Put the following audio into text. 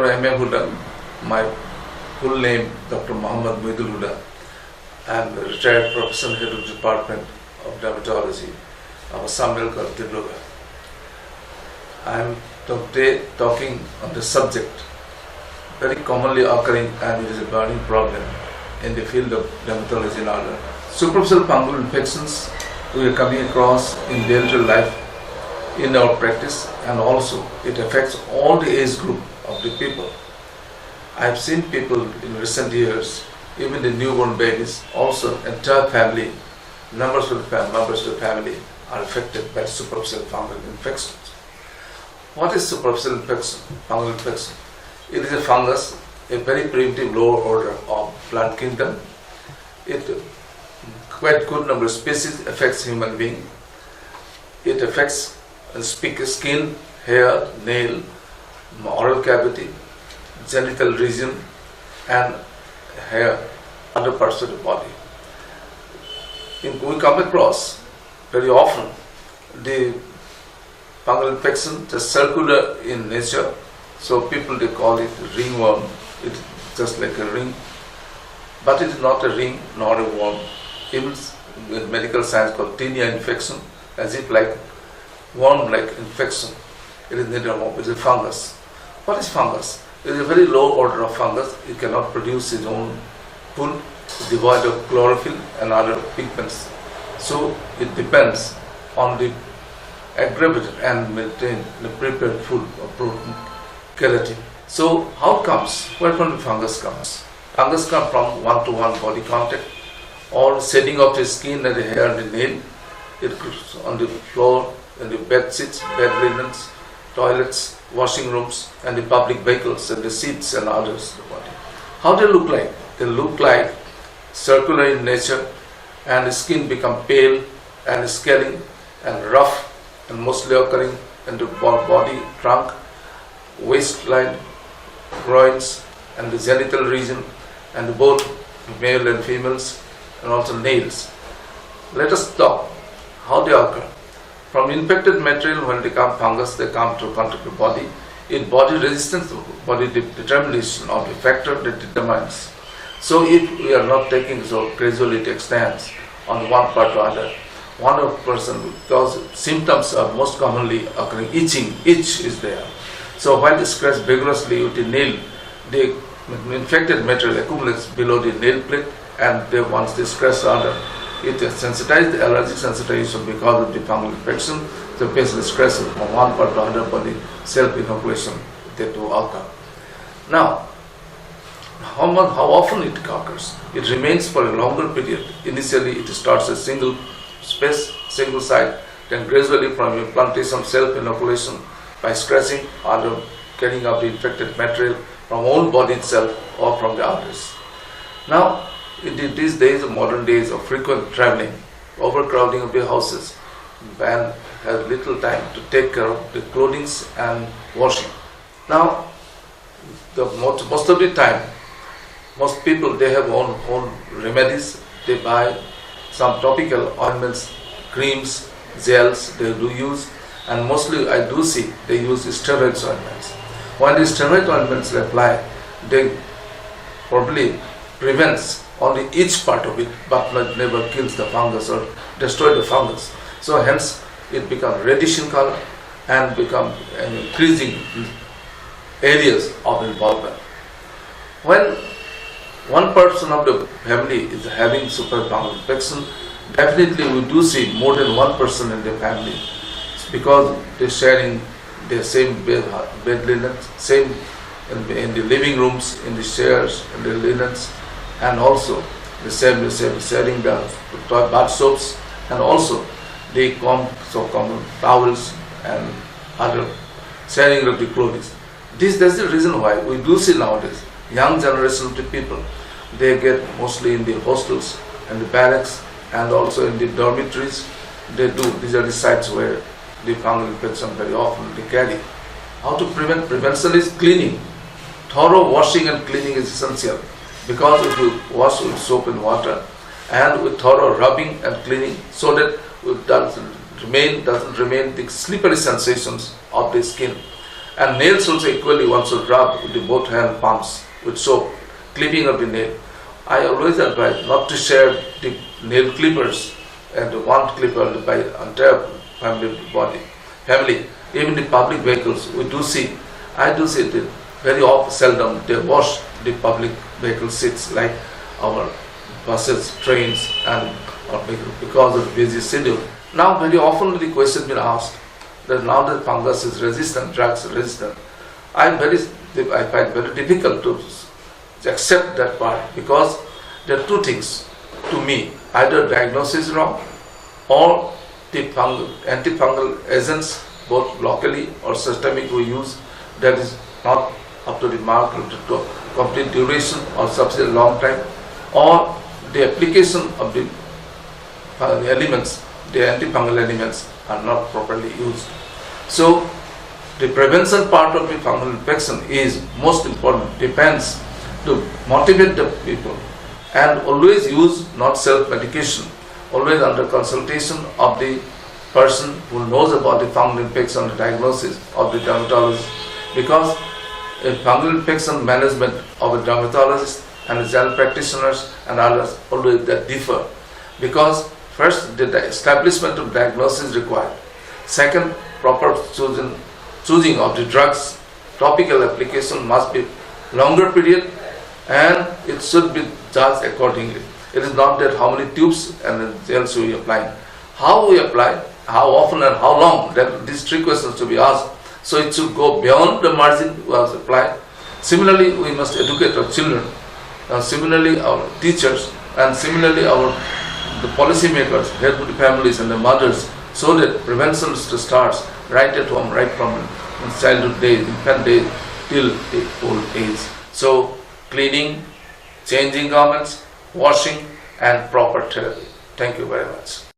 M.A. Hudda, my full name Dr. Muhammad Hudda. I am a retired professor, head of the Department of Dermatology of Assam Called. I am today talking on the subject very commonly occurring, and it is a burning problem in the field of dermatology in Ireland. Superficial fungal infections we are coming across in daily life in our practice, and also it affects all the age group of the people. I have seen people in recent years, even the newborn babies, also entire family, members of the family are affected by superficial fungal infections. What is superficial fungal infection? It is a fungus, a very primitive lower order of plant kingdom. It quite good number of species affects human being. It affects skin, hair, nail, oral cavity, genital region, and hair, other parts of the body. We come across very often the fungal infection just circular in nature, so people they call it ringworm. It's just like a ring, but it is not a ring nor a worm. Even in medical science called tinea infection, as if like worm-like infection. It is not a worm, it is a fungus. What is fungus? It is a very low order of fungus. It cannot produce its own food, devoid of chlorophyll and other pigments. So it depends on the aggravated and maintained the prepared food of protein, keratin. So how comes? Where from the fungus comes? Fungus comes from one-to-one body contact, or shedding of the skin and the hair and the nail. It goes on the floor, in the bed sheets, bed linens, toilets, washing rooms, and the public vehicles and the seats and others in the body. How they look like? They look like circular in nature, and the skin become pale and scaling and rough, and mostly occurring in the body, trunk, waistline, groins, and the genital region, and both male and females, and also nails. Let us talk how they occur. From infected material, when they come fungus, they come to contact the body. In body resistance, body determination of the factor that determines. So if we are not taking, so gradually it extends on one part or other. One person, because symptoms are most commonly occurring, itch is there. So while they scratch vigorously with the nail, the infected material accumulates below the nail plate, and they, once they scratch other, it sensitizes the allergic sensitization because of the fungal infection. The patient scratches from one part to another body, self-inoculation that do occur. Now, how often it occurs? It remains for a longer period. Initially, it starts a single space, single site, then gradually from implantation, self-inoculation by scratching or getting up the infected material from own body itself or from the others. Now, in these days of modern days of frequent traveling, overcrowding of the houses, man has little time to take care of the clothing and washing. Now, most of the time, most people they have own remedies. They buy some topical ointments, creams, gels they do use, and mostly I do see they use steroid ointments. When the steroid ointments apply, they probably prevents only each part of it, but never kills the fungus or destroy the fungus. So hence it becomes reddish in color and become increasing areas of involvement. When one person of the family is having super fungal infection, definitely we do see more than one person in the family, because they're sharing the same bed linens, same in the living rooms, in the chairs, in the linens, and also the same sharing the bath soaps, and also the so-called towels and other sharing of the clothing. That's the reason why we do see nowadays young generation of the people, they get mostly in the hostels and the barracks and also in the dormitories. These are the sites where the fungal infection very often they carry. How to prevent? Prevention is cleaning. Thorough washing and cleaning is essential, because if you wash with soap and water and with thorough rubbing and cleaning, so that it doesn't remain the slippery sensations of the skin. And nails also equally one should rub with the both hand palms with soap, clipping of the nail. I always advise not to share the nail clippers and one clipper by entire family. Even the public vehicles, I do see that very often, seldom they wash the public vehicle seats like our buses, trains, and because of the busy schedule. Now very often the question been asked that now that fungus is resistant, drugs resistant, I find very difficult to accept that part, because there are two things to me: either diagnosis is wrong, or the antifungal agents, both locally or systemic we use, that is not up to the mark to complete duration or sufficient long time, or the application of the elements, the antifungal elements are not properly used. So the prevention part of the fungal infection is most important, depends to motivate the people, and always use not self-medication, always under consultation of the person who knows about the fungal infection, the diagnosis of the dermatologist, because a fungal infection management of a dermatologist and a general practitioners and others always that differ, because first the establishment of diagnosis is required, second proper choosing of the drugs, topical application must be longer period, and it should be judged accordingly. It is not that how many tubes and gels we apply, how we apply, how often and how long, that these three questions to be asked. So it should go beyond the margin we have applied. Similarly, we must educate our children, similarly our teachers, and similarly the policy makers, head of the families and the mothers, so that prevention starts right at home, right from childhood days, infant days till the old age. So cleaning, changing garments, washing, and proper therapy. Thank you very much.